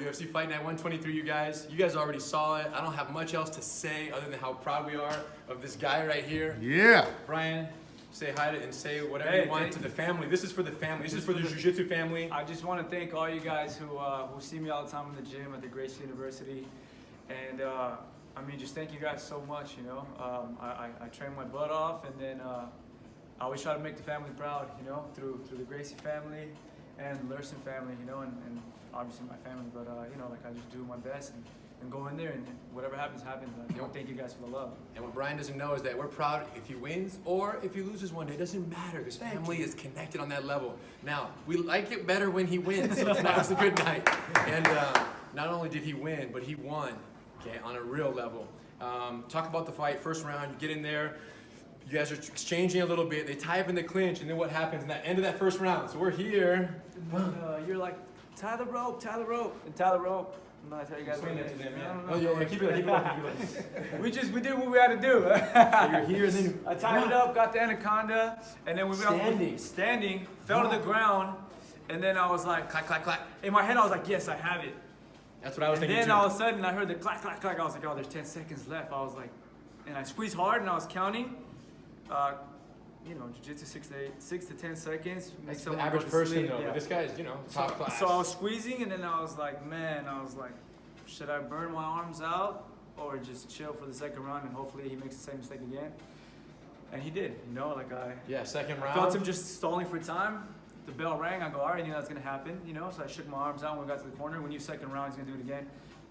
UFC Fight Night 123, you guys. You guys already saw it. I don't have much else to say other than how proud we are of this guy right here. Yeah. Brian, say hi to and say whatever you want to the family. This is for the family. This is for the Jiu-Jitsu family. I just want to thank all you guys who see me all the time in the gym at the Grace University. And I mean, just thank you guys so much, you know. I train my butt off, and then I always try to make the family proud, you know, through the Gracie family and the Lurson family, you know, and obviously my family. But, you know, like I just do my best and go in there, and whatever happens, happens. I don't thank you guys for the love. And what Brian doesn't know is that we're proud if he wins or if he loses one day. It doesn't matter because family is connected on that level. Now, we like it better when he wins, so tonight was a good night. And not only did he win, but he won, okay, on a real level. Talk about the fight, first round, you get in there. You guys are exchanging a little bit. They tie up in the clinch, and then what happens in that end of that first round? So we're here. You're like, tie the rope, and tie the rope. I'm not tell you guys Explain what that to them, I yeah. don't know. Oh, yeah, keep it up. We did what we had to do. So you're here, and then I tied it up, got the anaconda, and then we went standing, fell to the ground, and then I was like, clack, clack, clack. In my head, I was like, yes, I have it. That's what I was thinking And too. then all of a sudden, I heard the clack, clack, clack. I was like, oh, there's 10 seconds left. I was like, and I squeezed hard, and I was counting. You know, jiu-jitsu 6 to 10 seconds. That's the average person though, yeah. but this guy's, you know, top class. So I was squeezing, and then I was like, man, should I burn my arms out or just chill for the second round and hopefully he makes the same mistake again? And he did, you know, like second round. I felt him just stalling for time. The bell rang, I go, all right, I knew that was gonna happen, you know, so I shook my arms out when we got to the corner. We knew second round, he's gonna do it again.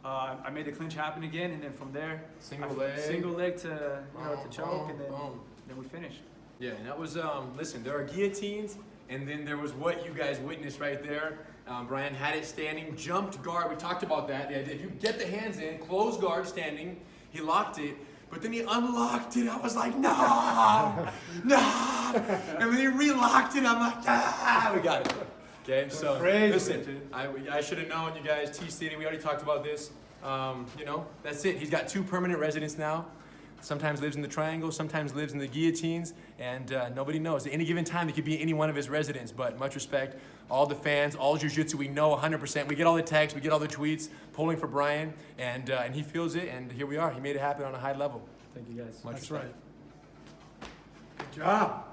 I made the clinch happen again, and then from there, single leg to, you know, to choke, and then we finished. Yeah, and that was, listen, there are guillotines, and then there was what you guys witnessed right there. Brian had it standing, jumped guard, we talked about that. Yeah, if you get the hands in, close guard standing, he locked it, but then he unlocked it. I was like, no, no. And when he relocked it, I'm like, we got it. Okay, so listen, I should have known, you guys, T-City, we already talked about this. You know, that's it. He's got 2 permanent residents now. Sometimes lives in the triangle, sometimes lives in the guillotines, and nobody knows. At any given time, he could be any one of his residents, but much respect. All the fans, all jiu-jitsu, we know 100%. We get all the texts, we get all the tweets, pulling for Brian, and he feels it, and here we are. He made it happen on a high level. Thank you guys. Much That's respect. right. Good job.